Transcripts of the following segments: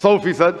100%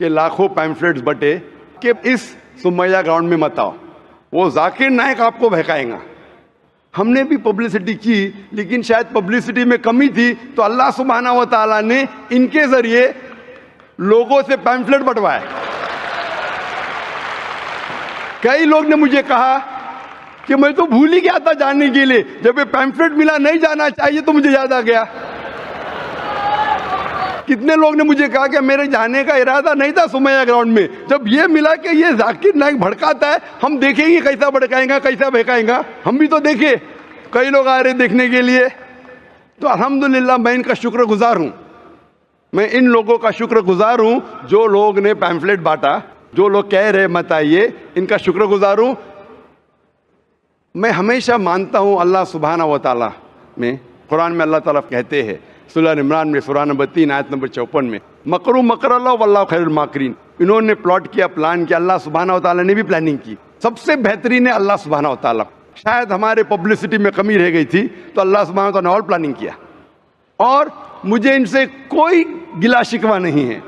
کہ لاکھوں پیمفلیٹس بٹے کہ اس سمیہ گراؤنڈ میں مت آؤ, وہ ذاکر نائک آپ کو بہکائیں گا. ہم نے بھی پبلسٹی کی, لیکن شاید پبلسٹی میں کمی تھی, تو اللہ سبحانہ و تعالیٰ نے ان کے ذریعے لوگوں سے پیمفلیٹ بٹوائے. کئی لوگ نے مجھے کہا کہ میں تو بھول ہی گیا تھا جاننے کے لیے, جب یہ پیمفلیٹ ملا نہیں جانا چاہیے تو مجھے یاد آ گیا. کتنے لوگ نے مجھے کہا کہ میرے جانے کا ارادہ نہیں تھا سمیہ گراؤنڈ میں, جب یہ ملا کہ یہ ذاکر نائک بھڑکاتا ہے, ہم دیکھیں گے کیسا بھڑکائیں گا, کیسا بہکائیں گا. ہم بھی تو دیکھے, کئی لوگ آ رہے دیکھنے کے لیے. تو الحمدللہ میں ان کا شکر گزار ہوں, میں ان لوگوں کا شکر گزار ہوں جو لوگ نے پیمفلیٹ بانٹا, جو لوگ کہہ رہے مت آئیے, ان کا شکر گزار ہوں. میں ہمیشہ مانتا ہوں اللہ سبحانہ و تعالیٰ میں, قرآن میں اللہ تعالیٰ کہتے ہیں سورہ عمران میں سورہ نمبر 3 آیت نمبر 54 میں, مکروا مکر اللہ واللہ خیر الماکرین. انہوں نے پلاٹ کیا, پلان کیا, اللہ سبحانہ و تعالیٰ نے بھی پلاننگ کی. سب سے بہترین ہے اللہ سبحانہ و تعالیٰ. شاید ہمارے پبلسٹی میں کمی رہ گئی تھی, تو اللہ سبحانہ و تعالیٰ نے اور پلاننگ کیا. اور مجھے ان سے کوئی گلا شکوہ نہیں ہے,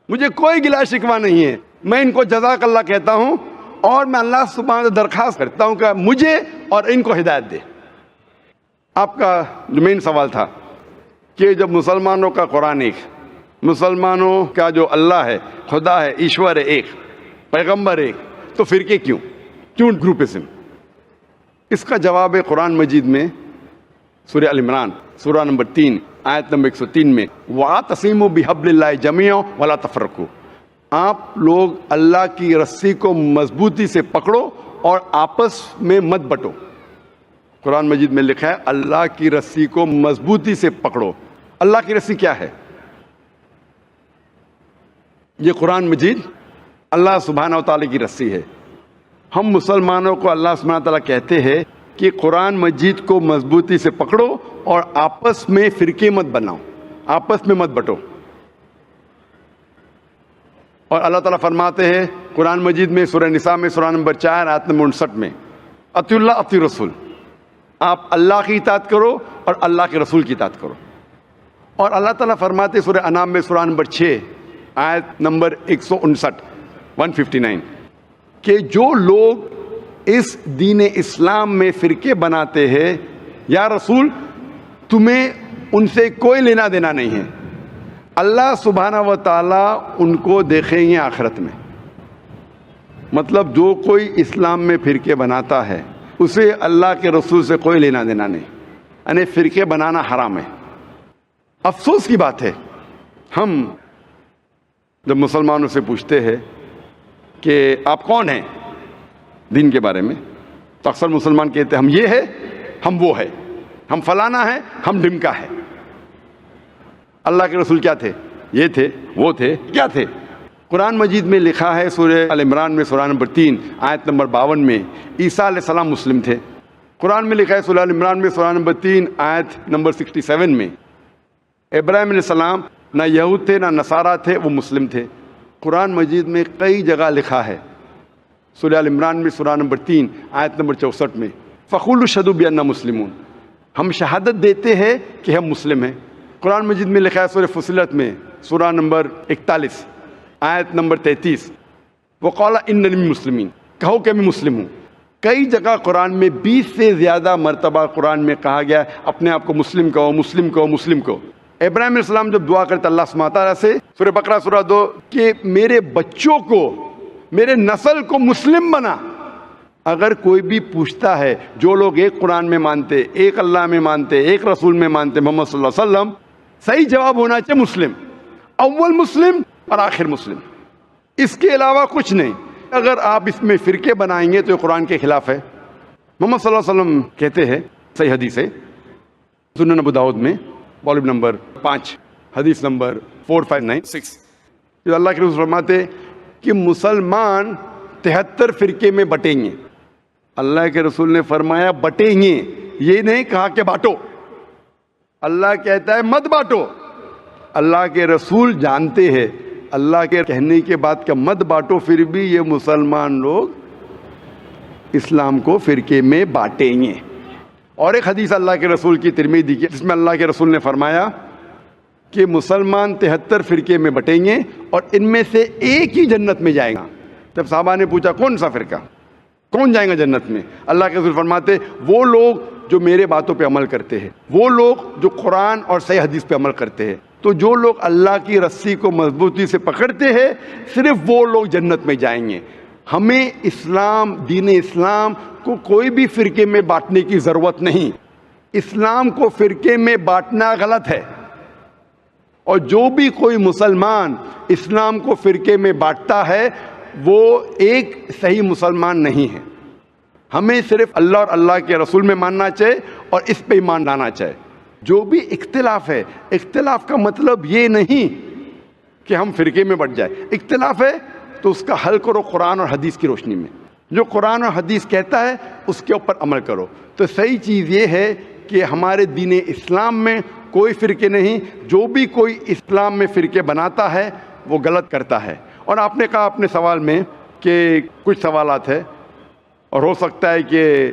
مجھے کوئی گلا شکوہ نہیں ہے. میں ان کو جزاک اللہ کہتا ہوں, اور میں اللہ سبحانہ درخواست کرتا ہوں کہ مجھے اور ان کو ہدایت دے. آپ کا جو مین سوال تھا کہ جب مسلمانوں کا قرآن ایک, مسلمانوں کا جو اللہ ہے, خدا ہے, ایشور ہے ایک, پیغمبر ایک, تو فرقے کیوں گروپزم؟ اس کا جواب ہے قرآن مجید میں سورہ ال عمران سورہ نمبر 3 آیت نمبر 103 میں, وَاعْتَصِمُوا بِحَبْلِ اللَّهِ جَمِيعًا وَلَا تَفَرَّقُوا. آپ لوگ اللہ کی رسی کو مضبوطی سے پکڑو اور آپس میں مت بٹو. قرآن مجید میں لکھا ہے اللہ کی رسی کو مضبوطی سے پکڑو. اللہ کی رسی کیا ہے؟ یہ قرآن مجید اللہ سبحانہ و تعالیٰ کی رسی ہے. ہم مسلمانوں کو اللہ سبحانہ و تعالیٰ کہتے ہیں کہ قرآن مجید کو مضبوطی سے پکڑو اور آپس میں فرقے مت بناؤ, آپس میں مت بٹو. اور اللہ تعالیٰ فرماتے ہیں قرآن مجید میں سورہ نساء میں سورہ نمبر 4 آیت نمبر 59 میں, اطیعوا اللہ اطیعوا الرسول. آپ اللہ کی اطاعت کرو اور اللہ کے رسول کی اطاعت کرو. اور اللہ تعالیٰ فرماتے سورہ انعام میں سورہ نمبر 6 آیت نمبر 159 کہ جو لوگ اس دین اسلام میں فرقے بناتے ہیں, یا رسول تمہیں ان سے کوئی لینا دینا نہیں ہے, اللہ سبحانہ و تعالیٰ ان کو دیکھیں گے آخرت میں. مطلب جو کوئی اسلام میں فرقے بناتا ہے اسے اللہ کے رسول سے کوئی لینا دینا نہیں, یعنی فرقے بنانا حرام ہے. افسوس کی بات ہے, ہم جب مسلمانوں سے پوچھتے ہیں کہ آپ کون ہیں دین کے بارے میں, تو اکثر مسلمان کہتے ہیں ہم یہ ہے, ہم وہ ہے, ہم فلانا ہے, ہم ڈھمکا ہے. اللہ کے رسول کیا تھے؟ یہ تھے, وہ تھے, کیا تھے؟ قرآن مجید میں لکھا ہے سورہ ال عمران میں سورہ نمبر 3 آیت نمبر 52 میں عیسیٰ علیہ السلام مسلم تھے. قرآن میں لکھا ہے سورہ ال عمران میں سورہ نمبر 3 آیت نمبر 67 میں ابراہیم علیہ السلام نہ یہود تھے نہ نصارہ تھے, وہ مسلم تھے. قرآن مجید میں کئی جگہ لکھا ہے سورہ ال عمران میں سورہ نمبر 3 آیت نمبر 64 میں فَقُولُوا اشْهَدُوا بِأَنَّا مُسْلِمُونَ, ہم شہادت دیتے ہیں کہ ہم مسلم ہیں. قرآن مجید میں لکھا ہے سورہ فصلت میں سورہ نمبر 41 آیت نمبر 33 وَقَالَ إِنَّنِي مِنَ الْمُسْلِمِينَ, کہو کہ میں مسلم ہوں. کئی جگہ قرآن میں 20 سے زیادہ مرتبہ قرآن میں کہا گیا اپنے آپ کو مسلم کہو, مسلم کہو, مسلم کہو. ابراہیم علیہ السلام جب دعا کرتے اللہ سبحانہ تعالیٰ سے سورہ بقرہ سورہ 2 کہ میرے بچوں کو, میرے نسل کو مسلم بنا. اگر کوئی بھی پوچھتا ہے, جو لوگ ایک قرآن میں مانتے, ایک اللہ میں مانتے, ایک رسول میں مانتے, محمد صلی اللہ علیہ وسلم, صحیح جواب ہونا چاہیے مسلم, اول مسلم اور آخر مسلم, اس کے علاوہ کچھ نہیں. اگر آپ اس میں فرقے بنائیں گے تو یہ قرآن کے خلاف ہے. محمد صلی اللہ علیہ وسلم کہتے ہیں, صحیح حدیث ہے سنن ابو داؤد میں والیوم نمبر 5 حدیث نمبر 4596, جو اللہ کے رسول فرماتے کہ مسلمان 73 فرقے میں بٹیں گے. اللہ کے رسول نے فرمایا بٹیں گے, یہ نہیں کہا کہ بانٹو. اللہ کہتا ہے مت بانٹو. اللہ کے رسول جانتے ہیں اللہ کے کہنے کے بعد کہ مت بانٹو, پھر بھی یہ مسلمان لوگ اسلام کو فرقے میں بانٹیں گے. اور ایک حدیث اللہ کے رسول کی ترمذی کی, جس میں اللہ کے رسول نے فرمایا کہ مسلمان 73 فرقے میں بٹیں گے اور ان میں سے ایک ہی جنت میں جائے گا. جب صحابہ نے پوچھا کون سا فرقہ, کون جائیں گا جنت میں, اللہ کے رسول فرماتے وہ لوگ جو میرے باتوں پہ عمل کرتے ہیں, وہ لوگ جو قرآن اور صحیح حدیث پہ عمل کرتے ہیں. تو جو لوگ اللہ کی رسی کو مضبوطی سے پکڑتے ہیں صرف وہ لوگ جنت میں جائیں گے. ہمیں اسلام, دین اسلام کو کوئی بھی فرقے میں بانٹنے کی ضرورت نہیں. اسلام کو فرقے میں بانٹنا غلط ہے, اور جو بھی کوئی مسلمان اسلام کو فرقے میں بانٹتا ہے وہ ایک صحیح مسلمان نہیں ہے. ہمیں صرف اللہ اور اللہ کے رسول میں ماننا چاہیے اور اس پہ ایمان لانا چاہیے. جو بھی اختلاف ہے, اختلاف کا مطلب یہ نہیں کہ ہم فرقے میں بٹ جائیں. اختلاف ہے تو اس کا حل کرو قرآن اور حدیث کی روشنی میں. جو قرآن اور حدیث کہتا ہے اس کے اوپر عمل کرو. تو صحیح چیز یہ ہے کہ ہمارے دین اسلام میں کوئی فرقے نہیں. جو بھی کوئی اسلام میں فرقے بناتا ہے وہ غلط کرتا ہے. اور آپ نے کہا اپنے سوال میں کہ کچھ سوالات ہیں اور ہو سکتا ہے کہ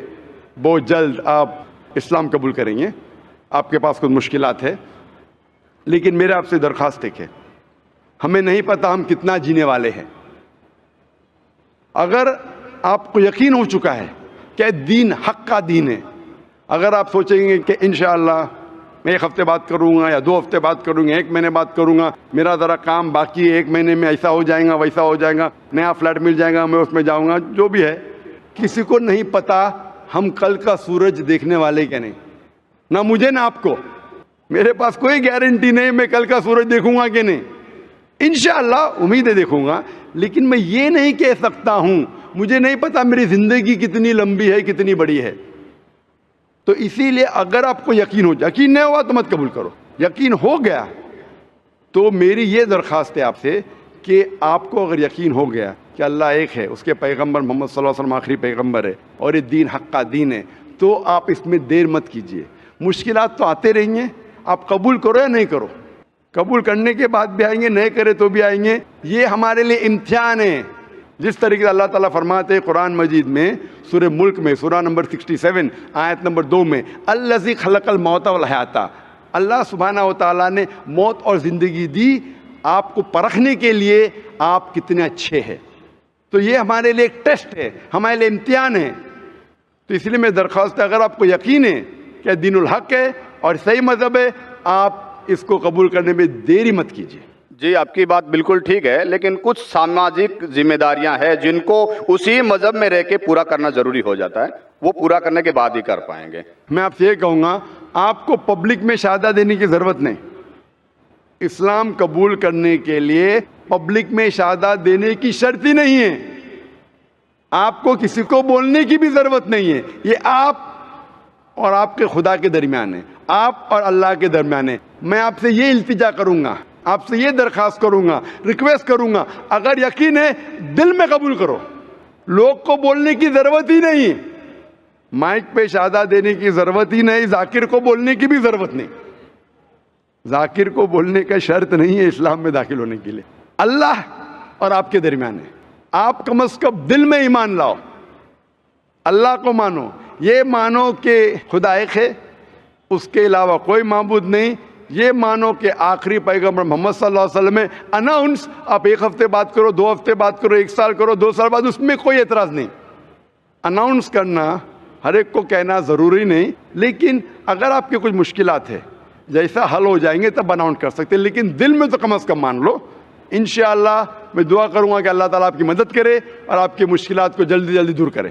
بہت جلد آپ اسلام قبول کریں گے, آپ کے پاس کچھ مشکلات ہے. لیکن میرے آپ سے درخواست ہے کہ ہمیں نہیں پتہ ہم کتنا جینے والے ہیں. اگر آپ کو یقین ہو چکا ہے کہ دین حق کا دین ہے, اگر آپ سوچیں گے کہ انشاءاللہ میں 1 ہفتے بات کروں گا یا 2 ہفتے بات کروں گا, 1 مہینے بات کروں گا, میرا ذرا کام باقی ہے, 1 مہینے میں ایسا ہو جائے گا ویسا ہو جائے گا, نیا فلیٹ مل جائے گا میں اس میں جاؤں گا, جو بھی ہے, کسی کو نہیں پتا ہم کل کا سورج دیکھنے والے کیا نہیں. نہ مجھے نہ آپ کو. میرے پاس کوئی گارنٹی نہیں میں کل کا سورج دیکھوں گا کہ نہیں. انشاءاللہ امید ہے دیکھوں گا, لیکن میں یہ نہیں کہہ سکتا ہوں. مجھے نہیں پتا میری زندگی کتنی لمبی ہے, کتنی بڑی ہے. تو اسی لیے اگر آپ کو یقین نہیں ہوا تو مت قبول کرو. یقین ہو گیا تو میری یہ درخواست ہے آپ سے کہ آپ کو اگر یقین ہو گیا کہ اللہ ایک ہے, اس کے پیغمبر محمد صلی اللہ علیہ وسلم آخری پیغمبر ہے اور یہ دین حق کا دین ہے, تو آپ اس میں دیر مت کیجیے. مشکلات تو آتے رہیں گے, آپ قبول کرو یا نہیں کرو. قبول کرنے کے بعد بھی آئیں گے, نہیں کرے تو بھی آئیں گے. یہ ہمارے لیے امتحان ہے. جس طریقے سے اللہ تعالیٰ فرماتے ہیں قرآن مجید میں سورہ ملک میں سورہ نمبر 67 آیت نمبر 2 میں, الذی خلق الموت والحیات, اللہ سبحانہ و تعالیٰ نے موت اور زندگی دی آپ کو پرکھنے کے لیے آپ کتنے اچھے ہیں. تو یہ ہمارے لیے ایک ٹیسٹ ہے, ہمارے لیے امتحان ہے. تو اس لیے میں درخواست ہے, اگر آپ کو یقین ہے کہ دین الحق ہے اور صحیح مذہب ہے, آپ اس کو قبول کرنے میں دیری مت کیجیے. جی آپ کی بات بالکل ٹھیک ہے, لیکن کچھ سماجک ذمہ داریاں ہیں جن کو اسی مذہب میں رہ کے پورا کرنا ضروری ہو جاتا ہے, وہ پورا کرنے کے بعد ہی کر پائیں گے. میں آپ سے یہ کہوں گا, آپ کو پبلک میں شہادہ دینے کی ضرورت نہیں. اسلام قبول کرنے کے لیے پبلک میں شہادہ دینے کی شرط ہی نہیں ہے. آپ کو کسی کو بولنے کی بھی ضرورت نہیں ہے. یہ آپ اور آپ کے خدا کے درمیان ہے, آپ اور اللہ کے درمیان ہے. میں آپ سے یہ التجا کروں گا, آپ سے یہ درخواست کروں گا, ریکویسٹ کروں گا, اگر یقین ہے دل میں قبول کرو. لوگ کو بولنے کی ضرورت ہی نہیں, مائک پہ شہادہ دینے کی ضرورت ہی نہیں, ذاکر کو بولنے کی بھی ضرورت نہیں. ذاکر کو بولنے کا شرط نہیں ہے اسلام میں داخل ہونے کے لیے. اللہ اور آپ کے درمیان ہے. آپ کم از کم دل میں ایمان لاؤ, اللہ کو مانو, یہ مانو کہ خدا ایک ہے, اس کے علاوہ کوئی معبود نہیں. یہ مانو کہ آخری پیغمبر محمد صلی اللہ علیہ وسلم ہے. اناؤنس آپ 1 ہفتے بات کرو, 2 ہفتے بات کرو, 1 سال کرو, 2 سال بعد, اس میں کوئی اعتراض نہیں. اناؤنس کرنا ہر ایک کو کہنا ضروری نہیں, لیکن اگر آپ کے کچھ مشکلات ہے جیسا حل ہو جائیں گے تب اناؤنس کر سکتے ہیں, لیکن دل میں تو کم از کم مان لو. انشاءاللہ میں دعا کروں گا کہ اللہ تعالیٰ آپ کی مدد کرے اور آپ کی مشکلات کو جلدی جلدی دور کرے.